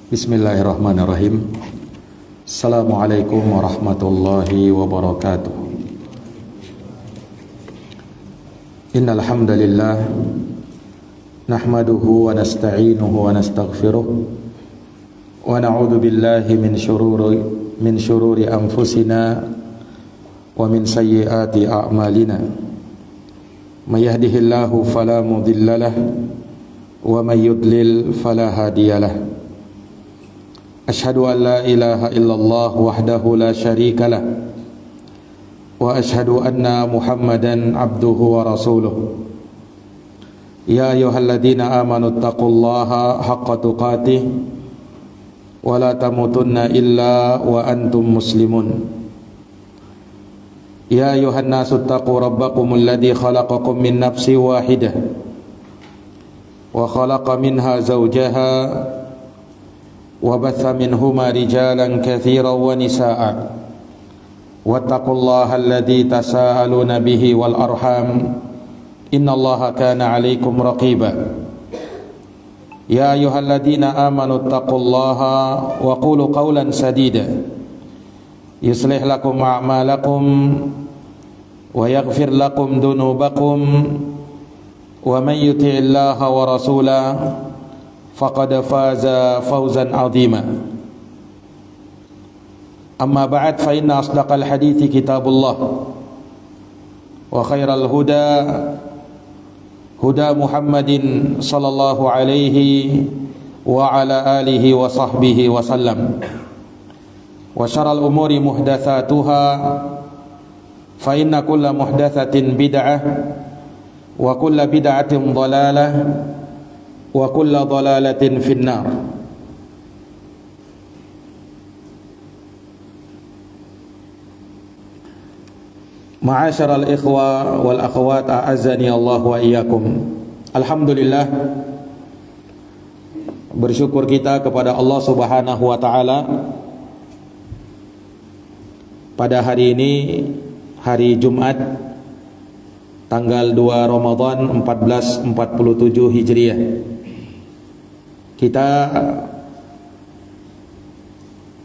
Bismillahirrahmanirrahim. Assalamualaikum warahmatullahi wabarakatuh. Innal hamdalillah nahmaduhu wa nasta'inuhu wa nastaghfiruh wa na'udzu billahi min shururi anfusina wa min sayyiati a'malina. May yahdihillahu fala mudhillalah wa may yudlil fala hadiyalah. Ashhadu an la ilaha illallah wahdahu la syarika lah wa ashhadu anna Muhammadan abduhu wa rasuluh. Ya ayyuhalladzina amanu taqullaha haqqa tuqatih wa la tamutunna illa wa antum muslimun. Ya ayyuhan nasu taqu rabbakumul ladzi khalaqakum min nafsin wahidah wa khalaqa minha zawjaha وبث منهما رجالا كثيرا ونساء واتقوا الله الذي تساءلون به والأرحام إن الله كان عليكم رقيبا يا أيها الذين آمنوا اتقوا الله وقولوا قولا سديدا يصلح لكم أعمالكم ويغفر لكم ذنوبكم ومن يطع الله ورسوله faqad faza fawzan 'azima. Amma ba'd, fa inna asdaqal hadithi kitabullah wa khairal huda huda Muhammadin sallallahu alaihi wa ala alihi wa sahbihi wa sallam. Wa syarrul umuri muhdatsatuha fa inna kulla muhdatsatin bid'ah wa kulla bid'atin dhalalah wa kullu dhalalatin finnar. Ma'asyiral ikhwa wal akhwat, a'azzani Allah wa iyyakum. Alhamdulillah, bersyukur kita kepada Allah Subhanahu wa taala pada hari ini, hari Jumat, tanggal 2 Ramadan 1447 Hijriah. Kita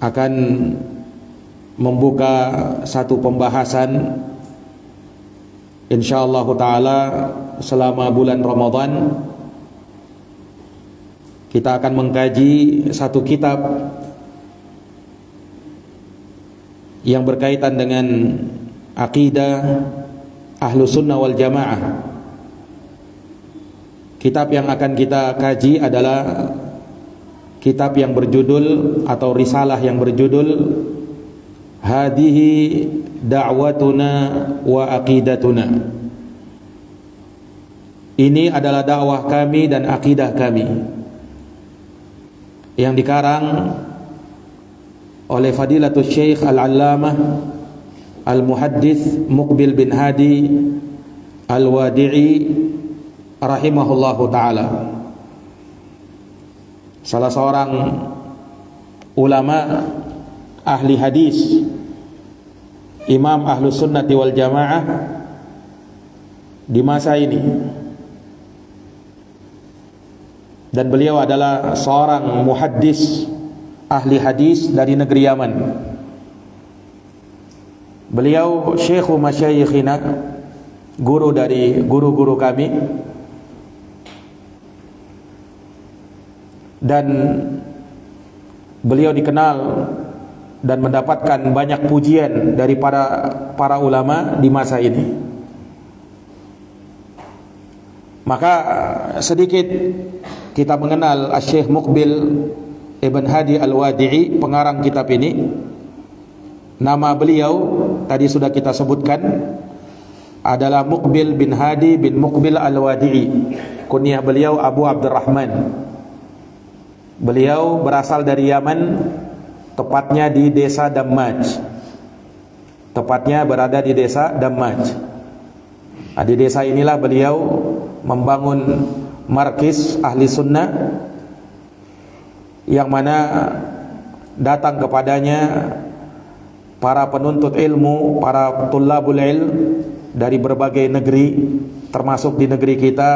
akan membuka satu pembahasan insyaallah taala selama bulan Ramadan. Kita akan mengkaji satu kitab yang berkaitan dengan akidah Ahlus Sunnah wal Jamaah. Kitab yang akan kita kaji adalah kitab yang berjudul atau risalah yang berjudul Hadihi Da'watuna wa Aqidatuna. Ini adalah dakwah kami dan akidah kami, yang dikarang oleh Fadilatul Syekh Al-Allamah Al-Muhaddits Muqbil bin Hadi Al-Wadi'i rahimahullahu ta'ala, salah seorang ulama ahli hadis, imam Ahlus Sunnati wal Jamaah di masa ini. Dan beliau adalah seorang muhaddis, ahli hadis dari negeri Yaman. Beliau syekhu masyayikhina, guru dari guru-guru kami, dan beliau dikenal dan mendapatkan banyak pujian dari para ulama di masa ini. Maka sedikit kita mengenal Syekh Muqbil Ibn Hadi Al-Wadi'i, pengarang kitab ini. Nama beliau tadi sudah kita sebutkan, adalah Muqbil bin Hadi bin Muqbil Al-Wadi'i. Kunyah beliau Abu Abdurrahman. Beliau berasal dari Yaman, tepatnya di desa Dammaj. Tepatnya berada di desa Dammaj. Nah, di desa inilah beliau membangun markis ahli sunnah, yang mana datang kepadanya para penuntut ilmu, para tullabul ilm dari berbagai negeri, termasuk di negeri kita,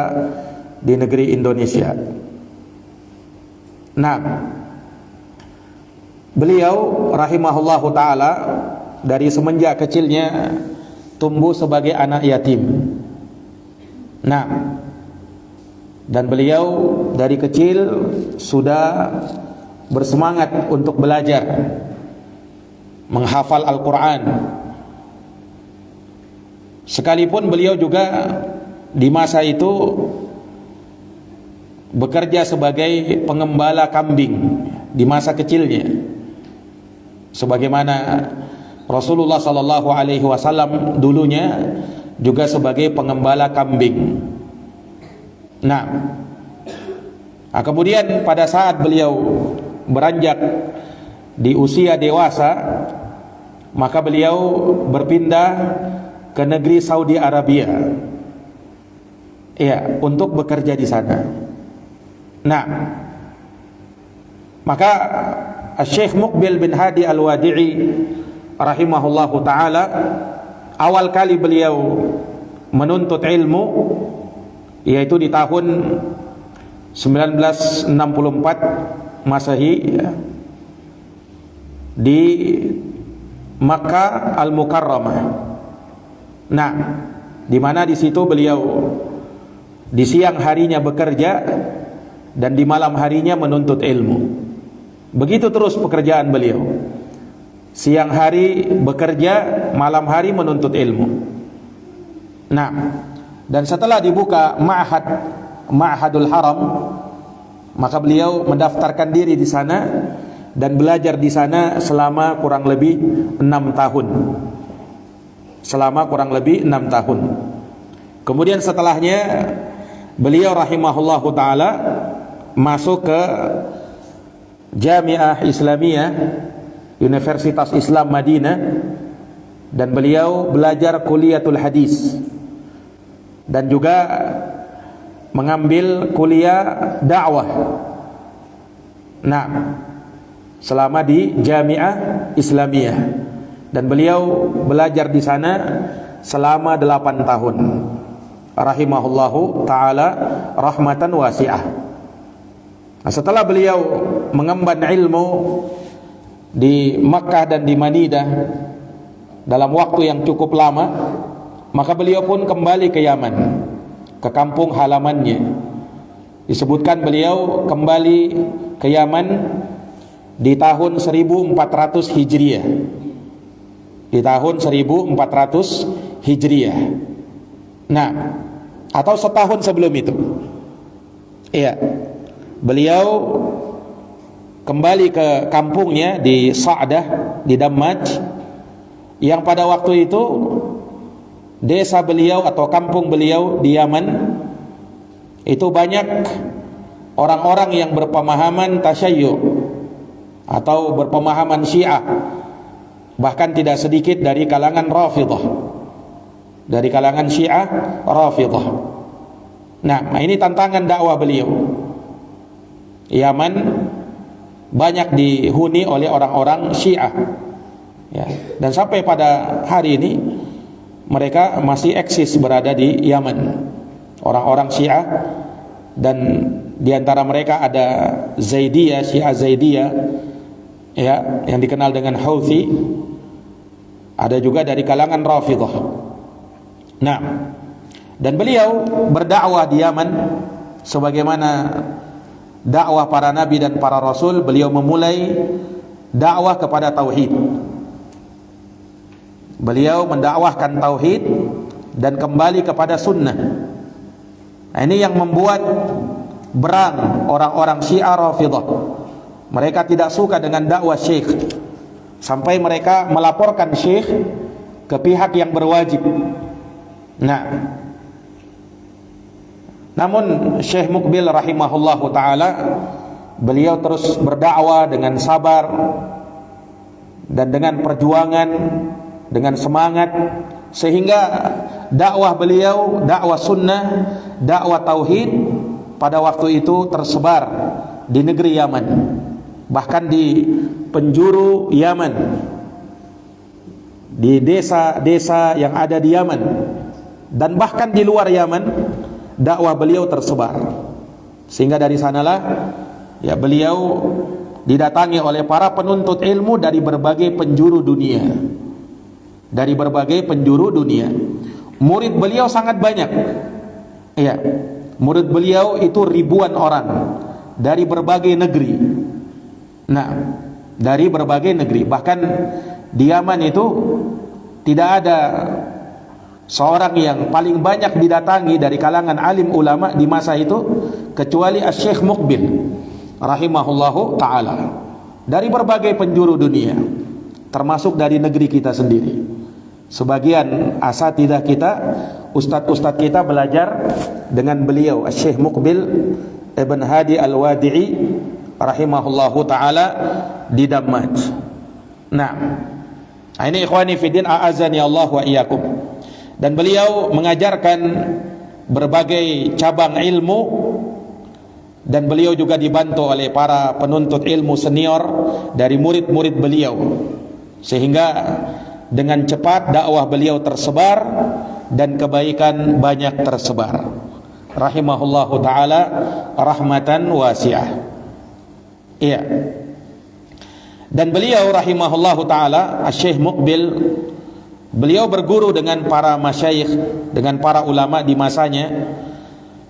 di negeri Indonesia. Nah, beliau rahimahullahu taala dari semenjak kecilnya tumbuh sebagai anak yatim. Nah, dan beliau dari kecil sudah bersemangat untuk belajar menghafal Al-Quran. Sekalipun beliau juga di masa itu bekerja sebagai pengembala kambing di masa kecilnya, sebagaimana Rasulullah sallallahu alaihi wasallam dulunya juga sebagai pengembala kambing. Nah, kemudian pada saat beliau beranjak di usia dewasa, maka beliau berpindah ke negeri Saudi Arabia, ya, untuk bekerja di sana. Nah, maka Syekh Muqbil bin Hadi Al-Wadi'i rahimahullahu taala, awal kali beliau menuntut ilmu yaitu di tahun 1964 Masehi, ya, di Makkah Al-Mukarramah. Nah, di mana di situ beliau di siang harinya bekerja dan di malam harinya menuntut ilmu. Begitu terus pekerjaan beliau. Siang hari bekerja, malam hari menuntut ilmu. Nah, dan setelah dibuka Ma'hadul Haram, maka beliau mendaftarkan diri di sana dan belajar di sana selama kurang lebih 6 tahun. Selama kurang lebih 6 tahun. Kemudian setelahnya beliau rahimahullahu taala masuk ke Jami'ah Islamiyah, Universitas Islam Madinah, dan beliau belajar kuliatul hadis dan juga mengambil kuliah dakwah. Nah, selama di Jami'ah Islamiyah, dan beliau belajar di sana selama 8 tahun. Rahimahullahu taala rahmatan wasi'ah. Nah, setelah beliau mengemban ilmu di Makkah dan di Madinah dalam waktu yang cukup lama, maka beliau pun kembali ke Yaman, ke kampung halamannya. Disebutkan beliau kembali ke Yaman di tahun 1400 Hijriah. Di tahun 1400 Hijriah. Nah, atau setahun sebelum itu. Iya. Beliau kembali ke kampungnya di Sa'dah, di Dammaj, yang pada waktu itu desa beliau atau kampung beliau di Yaman itu banyak orang-orang yang berpemahaman tasyayyu atau berpemahaman Syiah, bahkan tidak sedikit dari kalangan Rafidhah, dari kalangan Syiah Rafidhah. Nah, ini tantangan dakwah beliau. Yaman banyak dihuni oleh orang-orang Syiah, ya, dan sampai pada hari ini mereka masih eksis berada di Yaman, orang-orang Syiah, dan diantara mereka ada Zaidiyah, Syiah Zaidiyah, ya, yang dikenal dengan Houthi. Ada juga dari kalangan Rafidhah. Nah, dan beliau berdakwah di Yaman sebagaimana dakwah para nabi dan para rasul. Beliau memulai dakwah kepada tauhid. Beliau mendakwahkan tauhid dan kembali kepada sunnah. Nah, ini yang membuat berang orang-orang Syiah Rafidhah. Mereka tidak suka dengan dakwah syekh, sampai mereka melaporkan syekh ke pihak yang berwajib. Nah, namun Syekh Muqbil rahimahullahu taala, beliau terus berdakwah dengan sabar dan dengan perjuangan, dengan semangat, sehingga dakwah beliau, dakwah sunnah, dakwah tauhid pada waktu itu tersebar di negeri Yaman, bahkan di penjuru Yaman, di desa-desa yang ada di Yaman, dan bahkan di luar Yaman dakwah beliau tersebar. Sehingga dari sanalah, ya, beliau didatangi oleh para penuntut ilmu dari berbagai penjuru dunia. Dari berbagai penjuru dunia. Murid beliau sangat banyak. Iya. Murid beliau itu ribuan orang dari berbagai negeri. Nah, dari berbagai negeri. Bahkan di Yaman itu tidak ada seorang yang paling banyak didatangi dari kalangan alim ulama di masa itu kecuali Asy-Syaikh Muqbil rahimahullahu ta'ala, dari berbagai penjuru dunia, termasuk dari negeri kita sendiri. Sebagian asatidzah kita, ustadz-ustadz kita belajar dengan beliau Asy-Syaikh Muqbil Ibn Hadi Al-Wadi'i rahimahullahu ta'ala di Dammaj. Nah, ini ikhwani fiddin a'azani Allah wa iyyakum. Dan beliau mengajarkan berbagai cabang ilmu, dan beliau juga dibantu oleh para penuntut ilmu senior dari murid-murid beliau, sehingga dengan cepat dakwah beliau tersebar dan kebaikan banyak tersebar. Rahimahullahu ta'ala rahmatan wasi'ah. Iya. Dan beliau rahimahullahu ta'ala Asy-Syaikh Muqbil, beliau berguru dengan para masyayikh, dengan para ulama di masanya.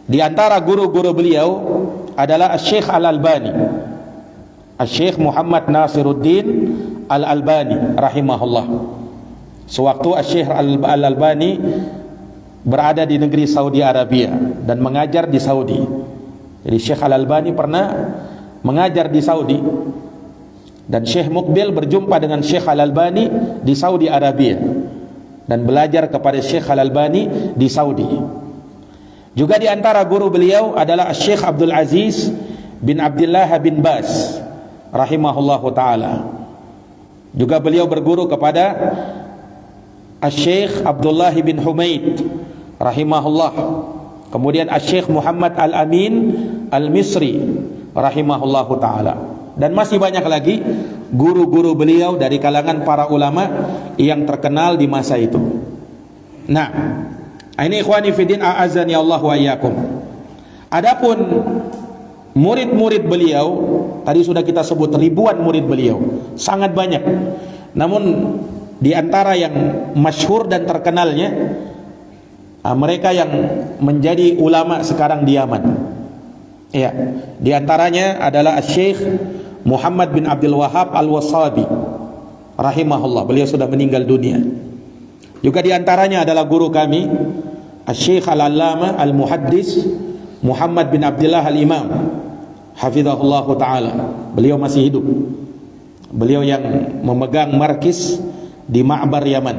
Di antara guru-guru beliau adalah Asy-Syaikh Al-Albani, Asy-Syaikh Muhammad Nasiruddin Al-Albani rahimahullah. Sewaktu Asy-Syaikh Al-Albani berada di negeri Saudi Arabia dan mengajar di Saudi. Jadi Syekh Al-Albani pernah mengajar di Saudi, dan Syekh Muqbil berjumpa dengan Syekh Al-Albani di Saudi Arabia dan belajar kepada Syekh Al-Albani di Saudi. Juga di antara guru beliau adalah Syekh Abdul Aziz bin Abdullah bin Baz rahimahullahu ta'ala. Juga beliau berguru kepada Syekh Abdullah bin Humaid rahimahullah. Kemudian Syekh Muhammad Al-Amin Al-Misri rahimahullahu ta'ala. Dan masih banyak lagi guru-guru beliau dari kalangan para ulama yang terkenal di masa itu. Nah, ini ikhwani fiddin a'azani Allah wa iyyakum. Adapun murid-murid beliau, tadi sudah kita sebut ribuan murid beliau, sangat banyak. Namun di antara yang masyhur dan terkenalnya, mereka yang menjadi ulama sekarang di Yaman. Ya, di antaranya adalah Syekh Muhammad bin Abdul Wahhab Al-Wasabi rahimahullah. Beliau sudah meninggal dunia. Juga di antaranya adalah guru kami Syekh Al-Allamah Al-Muhaddis Muhammad bin Abdullah Al-Imam hafizahullah ta'ala. Beliau masih hidup. Beliau yang memegang markis di Ma'bar Yaman.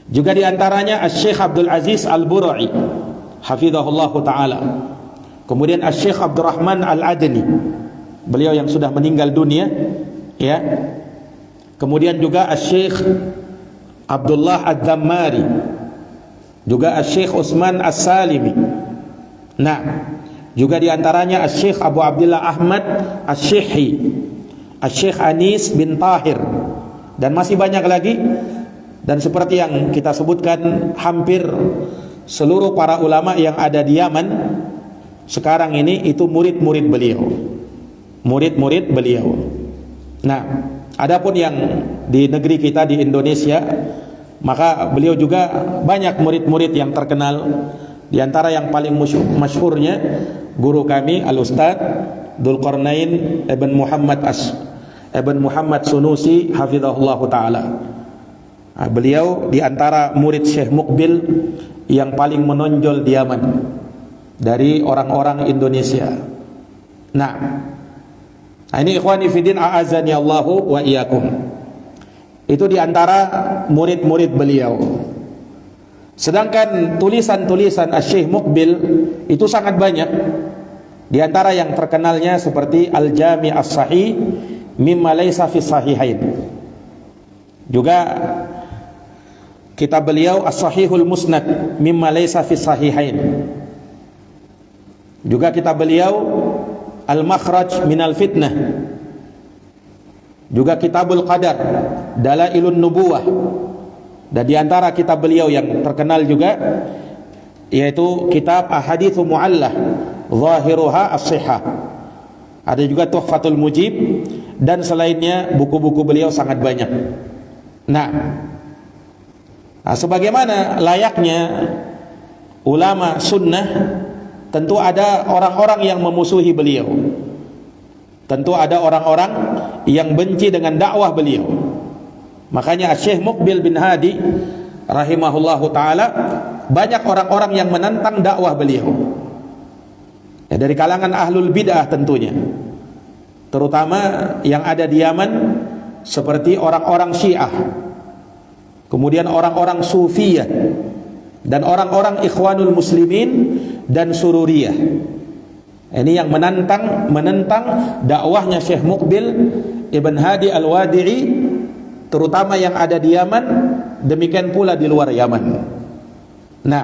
Juga di antaranya Syekh Abdul Aziz Al-Bura'i hafizahullah ta'ala. Kemudian Syekh Abdurrahman Al-Adni, beliau yang sudah meninggal dunia, ya. Kemudian juga Syekh Abdullah Ad-Dammari, juga Syekh Utsman As-Salimi. Nah, juga di antaranya Syekh Abu Abdullah Ahmad Asy-Syekhi, Syekh Anis bin Tahir, dan masih banyak lagi. Dan seperti yang kita sebutkan, hampir seluruh para ulama yang ada di Yaman sekarang ini itu murid-murid beliau. Murid-murid beliau. Nah, adapun yang di negeri kita di Indonesia, maka beliau juga banyak murid-murid yang terkenal. Di antara yang paling masyhurnya guru kami Al-Ustaz Dzulqarnain Ibn Muhammad Sunusi hafizahullah ta'ala. Beliau di antara murid Syekh Muqbil yang paling menonjol di Yaman dari orang-orang Indonesia. Nah, ini ikhwani fiddin a'azani Allahu wa iyyakum. Itu di antara murid-murid beliau. Sedangkan tulisan-tulisan Syekh Muqbil itu sangat banyak. Di antara yang terkenalnya seperti Al-Jami' As-Sahih mimma laysa fi sahihain. Juga kitab beliau As-Sahihul Musnad mimma laysa fi sahihain. Juga kitab beliau Al-Makhraj minal Fitnah. Juga Kitabul Qadar, Dalailun Nubuwah. Dan di antara kitab beliau yang terkenal juga yaitu kitab Ahaditsu Mu'allah, Zahiruha As-Sihah. ada juga Tuhfatul Mujib, dan selainnya buku-buku beliau sangat banyak. Nah, sebagaimana layaknya ulama sunnah, tentu ada orang-orang yang memusuhi beliau, tentu ada orang-orang yang benci dengan dakwah beliau. Makanya Syekh Muqbil bin Hadi rahimahullahu ta'ala, banyak orang-orang yang menentang dakwah beliau, ya, dari kalangan ahlul bid'ah tentunya, terutama yang ada di Yaman, seperti orang-orang Syiah, kemudian orang-orang Sufiyah, dan orang-orang Ikhwanul Muslimin dan Sururiyah. Ini yang menentang dakwahnya Syekh Muqbil Ibn Hadi Al-Wadi'i, terutama yang ada di Yaman, demikian pula di luar Yaman. Nah,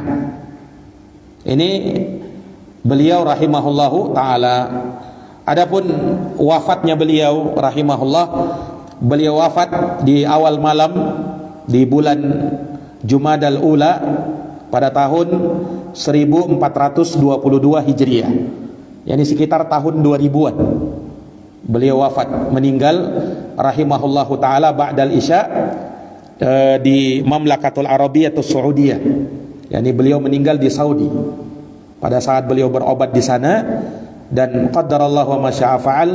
ini beliau rahimahullahu ta'ala. Adapun wafatnya beliau rahimahullah, beliau wafat di awal malam di bulan Jumadal Ula pada tahun 1422 Hijriah, yakni sekitar tahun 2000-an. Beliau wafat, meninggal rahimahullahu ta'ala ba'dal isya di Mamlakatul Arabiyatus Saudiyah, yakni beliau meninggal di Saudi pada saat beliau berobat di sana, dan qaddarallahu wa masya'a fa'al,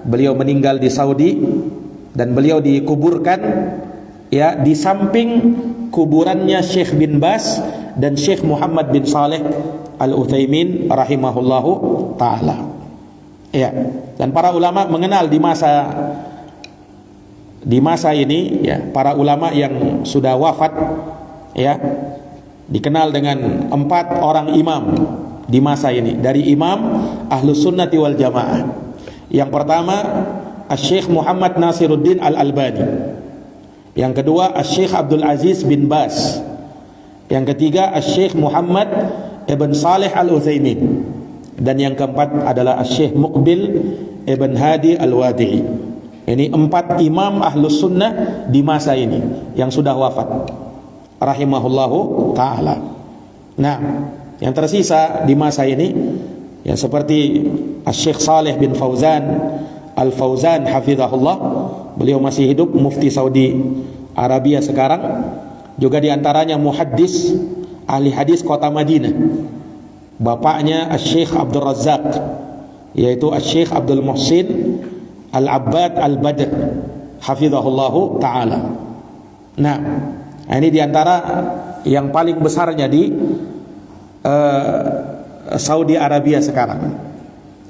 beliau meninggal di Saudi dan beliau dikuburkan, ya, di samping kuburannya Syekh bin Bas dan Syekh Muhammad bin Saleh Al-Utsaimin rahimahullahu ta'ala. Ya, dan para ulama mengenal di masa ini, ya, para ulama yang sudah wafat, ya, dikenal dengan 4 orang imam di masa ini, dari imam Ahlus Sunnati wal Jamaah. Yang pertama Asy-Syaikh Muhammad Nasiruddin Al-Albani, yang kedua Asy-Syaikh Abdul Aziz bin Bas, yang ketiga Asy-Syaikh Muhammad Ibn Saleh Al-Utsaimin, dan yang keempat adalah Syekh Muqbil Ibn Hadi Al-Wadi'i. Ini 4 imam Ahlus Sunnah di masa ini yang sudah wafat rahimahullahu ta'ala. Nah, yang tersisa di masa ini, ya, seperti Syekh Saleh bin Fauzan Al-Fauzan hafizahullah, beliau masih hidup, mufti Saudi Arabia sekarang, juga diantaranya muhaddis, ahli hadis kota Madinah. Bapaknya Syekh Abdul Razak, yaitu Syekh Abdul Muhsin Al-Abbad Al-Badr hafizahullahu ta'ala. Nah, ini diantara yang paling besarnya di Saudi Arabia sekarang.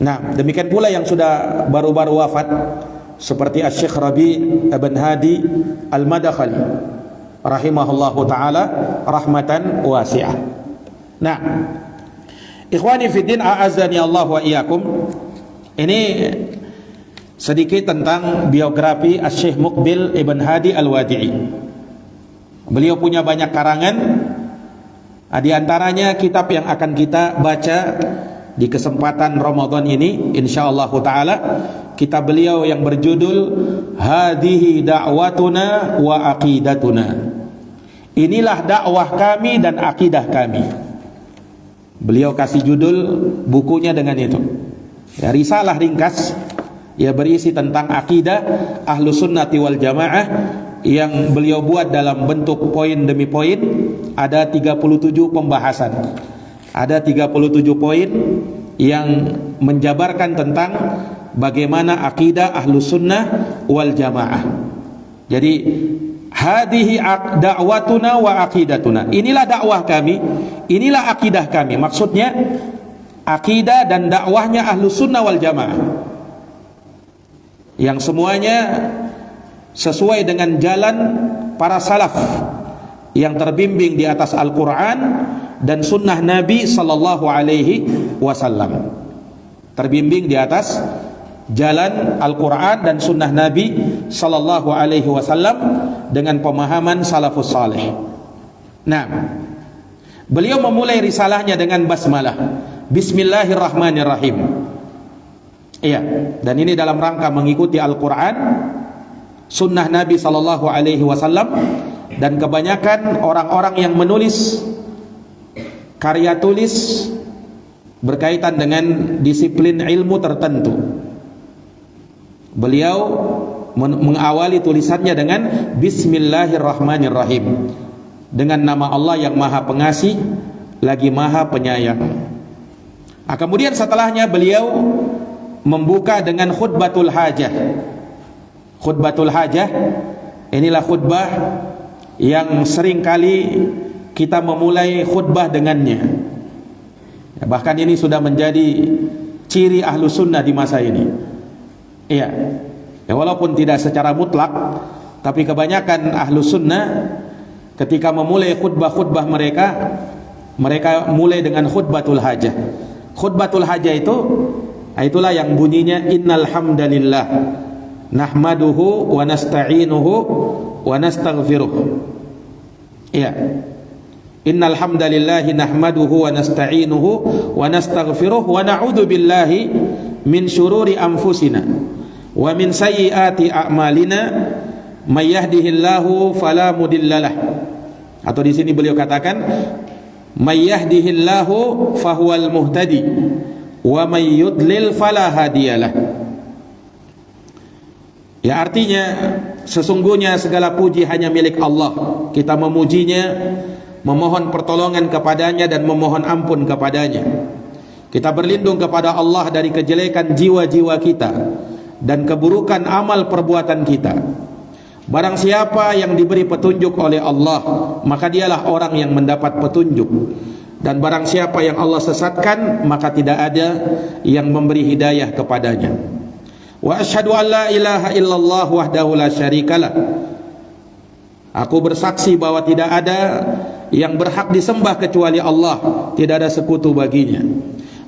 Nah, demikian pula yang sudah baru-baru wafat, seperti Syekh Rabi Ibn Hadi Al-Madakhali rahimahullahu ta'ala rahmatan wasi'ah. Nah, ikhwani fiddin, a'azzani Allah wa iyyakum, ini sedikit tentang biografi Syekh Muqbil Ibn Hadi Al-Wadi'i. Beliau punya banyak karangan, di antaranya kitab yang akan kita baca di kesempatan Ramadan ini insyaallah taala, kitab beliau yang berjudul Hadihi Da'watuna wa Aqidatuna. Inilah dakwah kami dan akidah kami. Beliau kasih judul bukunya dengan itu, ya, risalah ringkas, ya, berisi tentang akidah Ahlus Sunnati wal Jamaah, yang beliau buat dalam bentuk poin demi poin. Ada 37 pembahasan, ada 37 poin yang menjabarkan tentang bagaimana akidah Ahlus Sunnah wal Jamaah. Jadi hadihi da'watuna wa aqidatuna, inilah dakwah kami, inilah akidah kami. Maksudnya akidah dan dakwahnya Ahlus Sunnah wal Jamaah, yang semuanya sesuai dengan jalan para salaf yang terbimbing di atas Al-Quran dan sunnah Nabi Sallallahu Alaihi Wasallam, terbimbing di atas jalan Al-Quran dan sunnah Nabi Sallallahu Alaihi Wasallam dengan pemahaman salafus saleh. Nah, beliau memulai risalahnya dengan basmalah, Bismillahirrahmanirrahim. Iya, dan ini dalam rangka mengikuti Al-Quran, sunnah Nabi Sallallahu Alaihi Wasallam, dan kebanyakan orang-orang yang menulis karya tulis berkaitan dengan disiplin ilmu tertentu, Beliau mengawali tulisannya dengan Bismillahirrahmanirrahim, dengan nama Allah yang Maha Pengasih lagi Maha Penyayang. Kemudian setelahnya beliau membuka dengan khutbatul hajah. Khutbatul hajah inilah khutbah yang sering kali kita memulai khutbah dengannya. Bahkan ini sudah menjadi ciri ahlu sunnah di masa ini. Iya. Walaupun tidak secara mutlak, tapi kebanyakan ahlu sunnah ketika memulai khutbah-khutbah mereka mulai dengan khutbatul hajah. Khutbatul hajah itulah yang bunyinya innal hamdalillah nahmaduhu wa nasta'inuhu wa nastaghfiruh. Iya. Innal hamdalillah nahmaduhu wa nasta'inuhu wa nastaghfiruh wa na'udzu billahi min syururi anfusina wa min sayyiati a'malina may yahdihillahu fala mudhillalah. Atau di sini beliau katakan may yahdihillahu fahuwal muhtadi wa may yudlil fala hadiyalah. Ya, artinya sesungguhnya segala puji hanya milik Allah. Kita memujinya, memohon pertolongan kepadanya dan memohon ampun kepadanya. Kita berlindung kepada Allah dari kejelekan jiwa-jiwa kita dan keburukan amal perbuatan kita. Barang siapa yang diberi petunjuk oleh Allah, maka dialah orang yang mendapat petunjuk. Dan barang siapa yang Allah sesatkan, maka tidak ada yang memberi hidayah kepadanya. Wa asyhadu an la ilaha illallah wahdahu la syarikalah. Aku bersaksi bahwa tidak ada yang berhak disembah kecuali Allah, tidak ada sekutu baginya.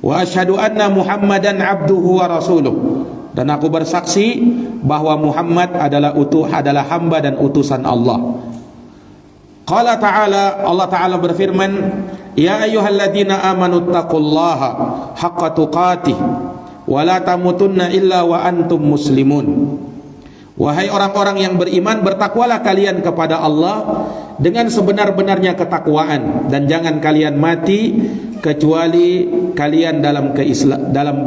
Wa asyhadu anna Muhammadan abduhu wa rasuluh. Dan aku bersaksi bahwa Muhammad adalah hamba dan utusan Allah. Qala ta'ala, Allah Ta'ala berfirman, ya ayyuhalladzina amanu taqullaha haqqa tuqatih wa la tamutunna illa wa antum muslimun. Wahai orang-orang yang beriman, bertakwalah kalian kepada Allah dengan sebenar-benarnya ketakwaan, dan jangan kalian mati kecuali kalian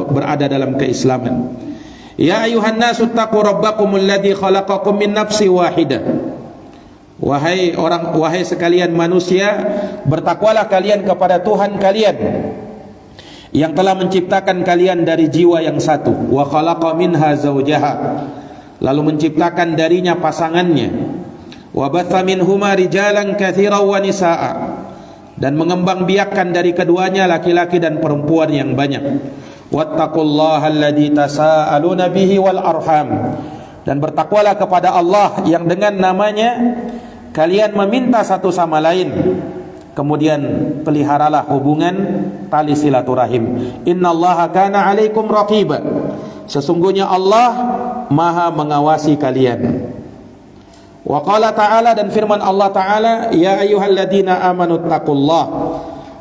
berada dalam keislaman. Ya ayuhan nasu taqu rabbakumul ladzi khalaqakum min nafsin wahidah. Wahai sekalian manusia, bertakwalah kalian kepada Tuhan kalian yang telah menciptakan kalian dari jiwa yang satu. Wa khalaqa minha zawjaha, lalu menciptakan darinya pasangannya. Wa batha minhuma rijalan katsiran wa nisaa, dan mengembangbiakkan dari keduanya laki-laki dan perempuan yang banyak. Wattaqullaha alladzi tasaaluna bihi wal arham, dan bertakwalah kepada Allah yang dengan namanya kalian meminta satu sama lain. Kemudian peliharalah hubungan tali silaturahim. Innallaha kana 'alaikum raqiba, sesungguhnya Allah Maha mengawasi kalian. Wa qala ta'ala, dan firman Allah Ta'ala, ya ayyuhalladzina amanu taqullah,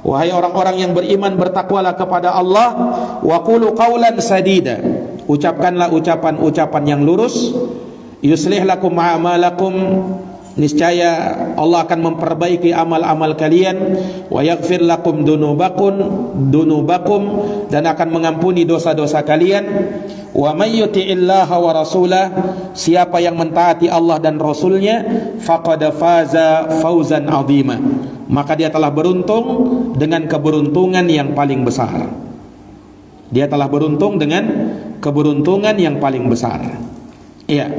wahai orang-orang yang beriman, bertakwalah kepada Allah. Wa qulu qawlan sadida, ucapkanlah ucapan-ucapan yang lurus. Yuslih lakum a'malakum, niscaya Allah akan memperbaiki amal-amal kalian. Wa yaghfir lakum dunubakum, dan akan mengampuni dosa-dosa kalian. Wa may yuti'illaha wa rasulah, siapa yang mentaati Allah dan Rasulnya, faqad faza fawzan 'azima, maka dia telah beruntung dengan keberuntungan yang paling besar. Dia telah beruntung dengan keberuntungan yang paling besar. Iya.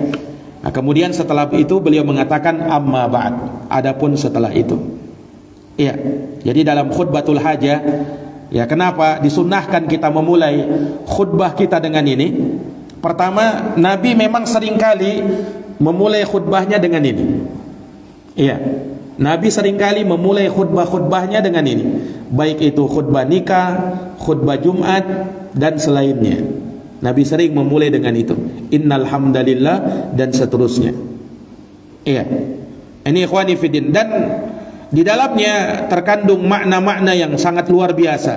Nah, kemudian setelah itu beliau mengatakan amma ba'd, adapun setelah itu. Iya. Jadi dalam khutbatul hajah, ya, kenapa disunnahkan kita memulai khutbah kita dengan ini? Pertama, Nabi memang seringkali memulai khutbahnya dengan ini. Iya. Nabi seringkali memulai khutbah-khutbahnya dengan ini, baik itu khutbah nikah, khutbah Jumat, dan selainnya. Nabi sering memulai dengan itu, innal hamdalillah, dan seterusnya. Iya. Ini ikhwani fiddin, dan di dalamnya terkandung makna-makna yang sangat luar biasa.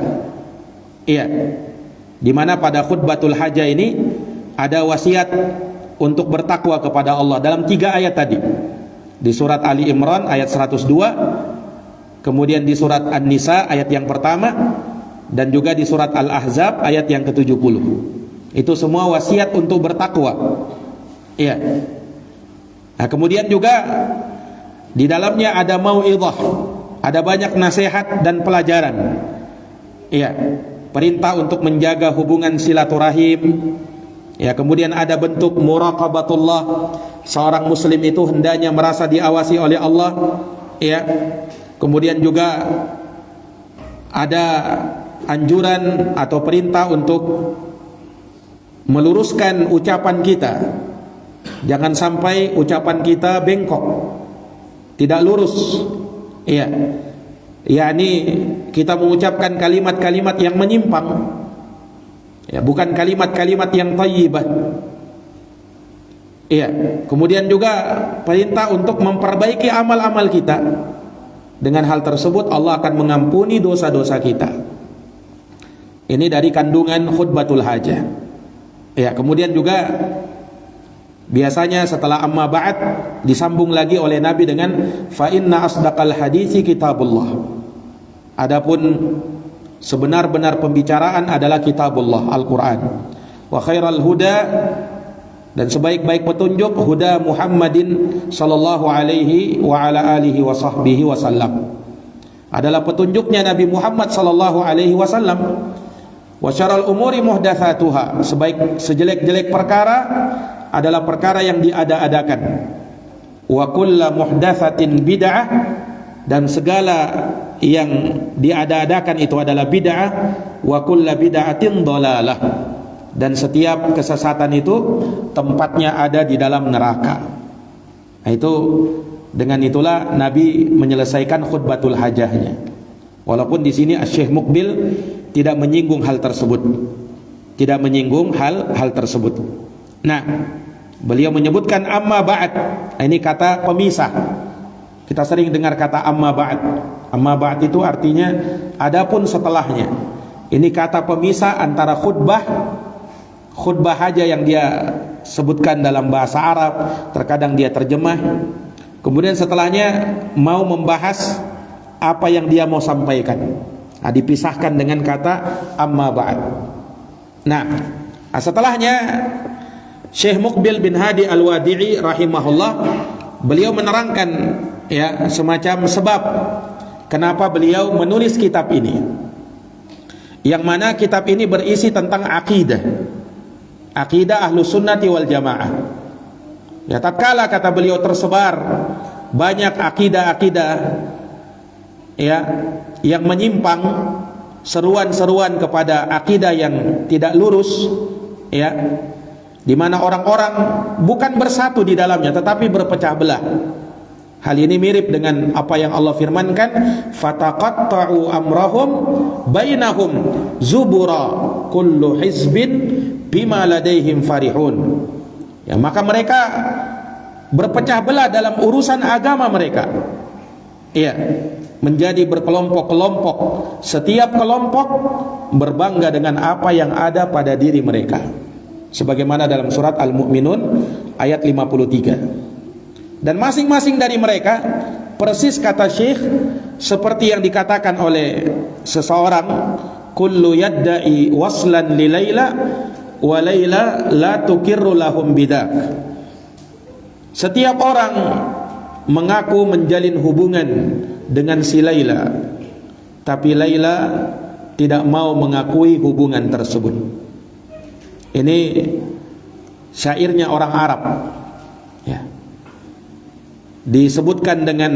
Iya. Di mana pada khutbatul hajah ini ada wasiat untuk bertakwa kepada Allah dalam 3 ayat tadi. Di surat Ali Imran ayat 102, kemudian di surat An-Nisa ayat yang pertama, dan juga di surat Al-Ahzab ayat yang ke-70. Itu semua wasiat untuk bertakwa. Iya. Nah, kemudian juga di dalamnya ada mau'izah, ada banyak nasihat dan pelajaran. Iya. Perintah untuk menjaga hubungan silaturahim. Ya, kemudian ada bentuk muraqabatullah. Seorang muslim itu hendaknya merasa diawasi oleh Allah. Ya. Kemudian juga ada anjuran atau perintah untuk meluruskan ucapan kita. Jangan sampai ucapan kita bengkok, tidak lurus. Iya. yakni kita mengucapkan kalimat-kalimat yang menyimpang, ya, bukan kalimat-kalimat yang thayyibah. Iya. Kemudian juga perintah untuk memperbaiki amal-amal kita. Dengan hal tersebut Allah akan mengampuni dosa-dosa kita. Ini dari kandungan khutbatul hajah. Ya, kemudian juga biasanya setelah amma ba'd disambung lagi oleh Nabi dengan fa inna asdaqal haditsi kitabullah. Adapun sebenar-benar pembicaraan adalah kitabullah, Al-Qur'an. Wa khairal huda, dan sebaik-baik petunjuk huda Muhammadin sallallahu alaihi wa ala alihi wa sahbihi wasallam, adalah petunjuknya Nabi Muhammad sallallahu alaihi wasallam. Wa syarrul umuri muhdatsatuha, sejelek-jelek perkara adalah perkara yang diada-adakan. Wa kullu muhdatsatin bid'ah, dan segala yang diada-adakan itu adalah bid'ah. Wa kullu bid'atin dhalalah, dan setiap kesesatan itu tempatnya ada di dalam neraka. Nah, itu dengan itulah Nabi menyelesaikan khutbatul hajahnya. Walaupun di sini Syekh Muqbil tidak menyinggung hal tersebut. Tidak menyinggung hal tersebut. Nah, beliau menyebutkan amma ba'd. Ini kata pemisah. Kita sering dengar kata amma ba'd. Amma ba'd itu artinya adapun setelahnya. Ini kata pemisah antara khutbah hajah yang dia sebutkan dalam bahasa Arab, terkadang dia terjemah. Kemudian setelahnya mau membahas apa yang dia mau sampaikan. Nah, dipisahkan dengan kata amma ba'd. Nah, setelahnya Syekh Muqbil bin Hadi Al-Wadi'i rahimahullah, beliau menerangkan ya semacam sebab kenapa beliau menulis kitab ini. Yang mana kitab ini berisi tentang akidah Ahlus Sunnati wal Jamaah. Ya, tatkala kata beliau tersebar banyak akidah-akidah ya yang menyimpang, seruan-seruan kepada akidah yang tidak lurus, ya, di mana orang-orang bukan bersatu di dalamnya tetapi berpecah belah. Hal ini mirip dengan apa yang Allah firmankan, fataqatta'u amrahum bainahum zubura kullu hizbin bima ladaihim farihun. Ya, maka mereka berpecah belah dalam urusan agama mereka. Iya, menjadi berkelompok-kelompok. Setiap kelompok berbangga dengan apa yang ada pada diri mereka. Sebagaimana dalam surat Al-Mu'minun ayat 53. Dan masing-masing dari mereka, persis kata Syekh, seperti yang dikatakan oleh seseorang, kullu yadda'i waslan li Laila wa Laila la tukirru lahum bidak. Setiap orang mengaku menjalin hubungan dengan si Laila, tapi Laila tidak mau mengakui hubungan tersebut. Ini syairnya orang Arab, ya. Disebutkan dengan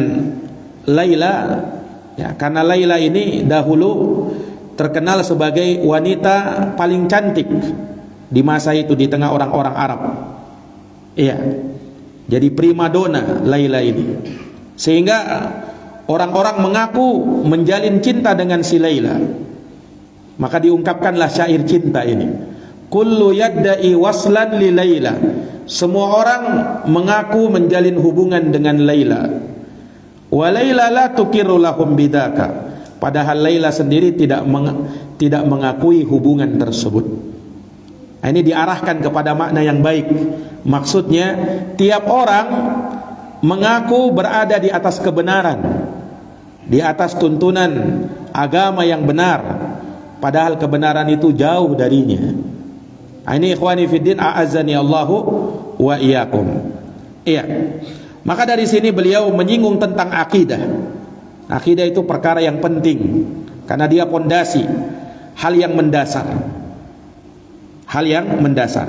Laila, ya, karena Laila ini dahulu terkenal sebagai wanita paling cantik di masa itu di tengah orang-orang Arab. Iya. Jadi primadona Laila ini. Sehingga orang-orang mengaku menjalin cinta dengan si Laila. Maka diungkapkanlah syair cinta ini. Kullu yadda'i waslan li Laila. Semua orang mengaku menjalin hubungan dengan Laila. Wa Laila la tukiru lahum bidaka. Padahal Laila sendiri tidak mengakui hubungan tersebut. Nah, ini diarahkan kepada makna yang baik. Maksudnya tiap orang mengaku berada di atas kebenaran, di atas tuntunan agama yang benar, padahal kebenaran itu jauh darinya. Ini ikhwani fiddin a'azzani Allahu wa iyyakum. Iya. Maka dari sini beliau menyinggung tentang akidah. Akidah itu perkara yang penting karena dia pondasi, hal yang mendasar. Hal yang mendasar.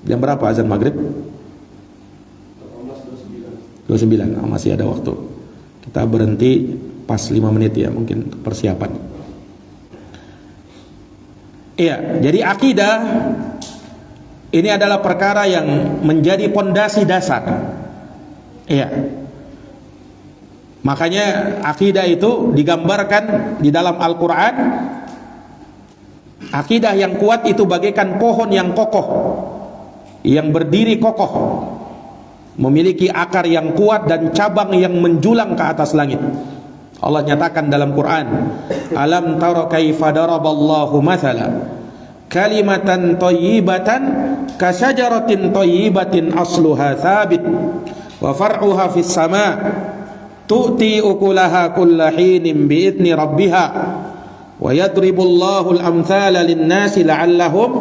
Jam berapa azan maghrib? 29. Oh, masih ada waktu. Kita berhenti pas 5 menit ya, mungkin persiapan. Iya, jadi akidah ini adalah perkara yang menjadi pondasi dasar. Iya. Makanya akidah itu digambarkan di dalam Al-Quran. Akidah yang kuat itu bagaikan pohon yang kokoh, yang berdiri kokoh, memiliki akar yang kuat dan cabang yang menjulang ke atas langit. Allah nyatakan dalam Quran, alam tara kaifa daraballahu mathala kalimatan thayyibatan kasyajaratin thayyibatin asluha thabit wa far'uha fis sama' tu'ti ukulaha kulla hinin bi'idni rabbiha wa yadribullahu al-amthala lin-nasi la'allahum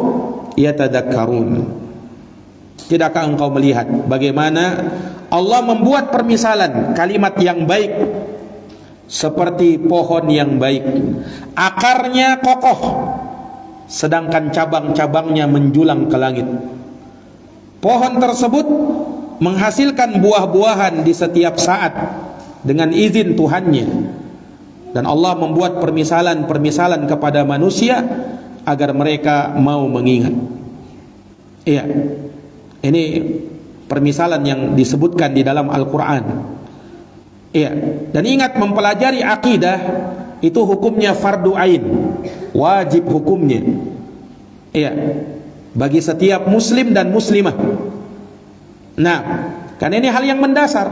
yatadhakkarun. Tidakkah engkau melihat bagaimana Allah membuat permisalan kalimat yang baik seperti pohon yang baik, akarnya kokoh sedangkan cabang-cabangnya menjulang ke langit. Pohon tersebut menghasilkan buah-buahan di setiap saat dengan izin Tuhannya, dan Allah membuat permisalan-permisalan kepada manusia agar mereka mau mengingat. Iya, ini permisalan yang disebutkan di dalam Al-Quran. Iya, dan ingat, mempelajari akidah itu hukumnya fardu ain, wajib hukumnya. Iya, bagi setiap muslim dan muslimah. Nah, karena ini hal yang mendasar,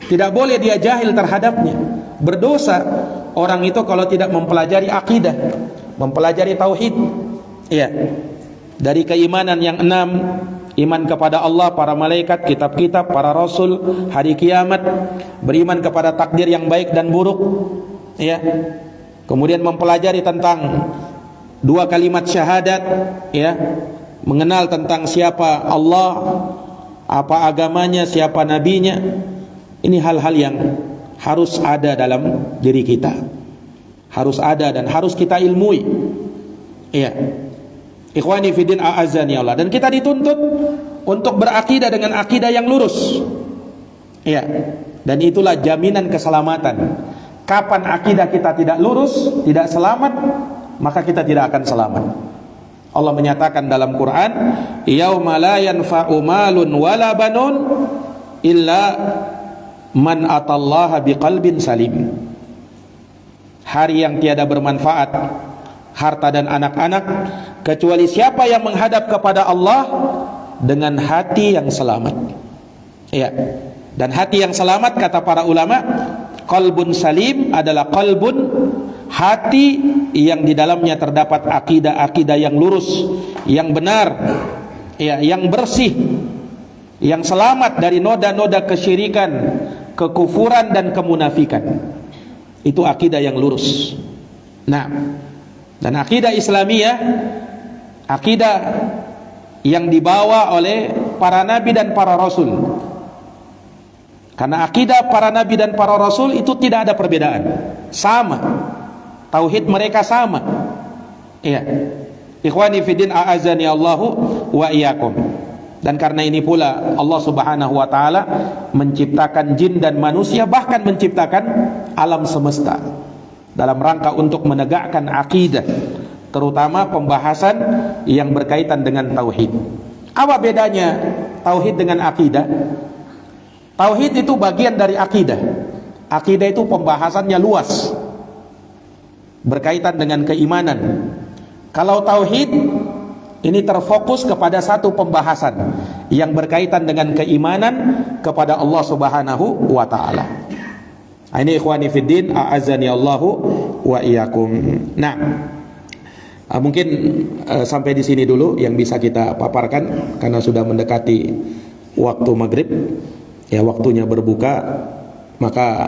tidak boleh dia jahil terhadapnya. Berdosa orang itu kalau tidak mempelajari akidah, mempelajari tauhid. Iya, dari keimanan yang 6, iman kepada Allah, para malaikat, kitab-kitab, para rasul, hari kiamat, beriman kepada takdir yang baik dan buruk, ya. Kemudian mempelajari tentang 2 kalimat syahadat, ya, mengenal tentang siapa Allah, apa agamanya, siapa nabinya. Ini hal-hal yang harus ada dalam diri kita, harus ada dan harus kita ilmui, ya. Ikhwani fiddin a'azzani Allah. Dan kita dituntut untuk berakidah dengan akidah yang lurus. Ya. Dan itulah jaminan keselamatan. Kapan akidah kita tidak lurus, tidak selamat, maka kita tidak akan selamat. Allah menyatakan dalam Quran, yauma la yanfa'u malun wala banun illa man atallaha biqalbin salim. Hari yang tiada bermanfaat harta dan anak-anak kecuali siapa yang menghadap kepada Allah dengan hati yang selamat. Ya. Dan hati yang selamat, kata para ulama, qalbun salim adalah qalbun, hati yang di dalamnya terdapat akidah-akidah yang lurus, yang benar, ya, yang bersih, yang selamat dari noda-noda kesyirikan, kekufuran dan kemunafikan. Itu akidah yang lurus. Nah, dan akidah Islamiyah, akidah yang dibawa oleh para nabi dan para rasul. Karena akidah para nabi dan para rasul itu tidak ada perbedaan, sama, tauhid mereka sama. Iya. Ikhwani fiddin a'azzani Allahu wa iyyakum. Dan karena ini pula Allah Subhanahu wa taala menciptakan jin dan manusia, bahkan menciptakan alam semesta dalam rangka untuk menegakkan akidah, terutama pembahasan yang berkaitan dengan tauhid. Apa bedanya tauhid dengan akidah? Tauhid itu bagian dari akidah. Akidah itu pembahasannya luas, berkaitan dengan keimanan. Kalau tauhid ini terfokus kepada satu pembahasan yang berkaitan dengan keimanan kepada Allah Subhanahu wa taala. Ini ikhwani fiddin a'azzani Allahu wa iyyakum. Nah, mungkin sampai di sini dulu yang bisa kita paparkan karena sudah mendekati waktu maghrib, ya, waktunya berbuka. Maka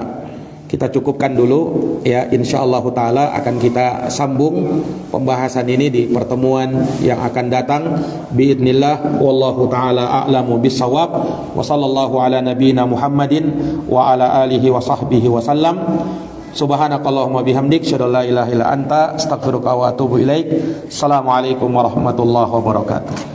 kita cukupkan dulu ya, insyaallah taala akan kita sambung pembahasan ini di pertemuan yang akan datang biidznillah. Wallahu taala a'lamu bissawab. Wa sallallahu ala nabiyyina Muhammadin wa ala alihi wa sahbihi wasallam. Subhanakallahumma bihamdik, asyhadu an la ilaha illa anta, astaghfiruka wa atubu ilaik. Assalamualaikum warahmatullahi wabarakatuh.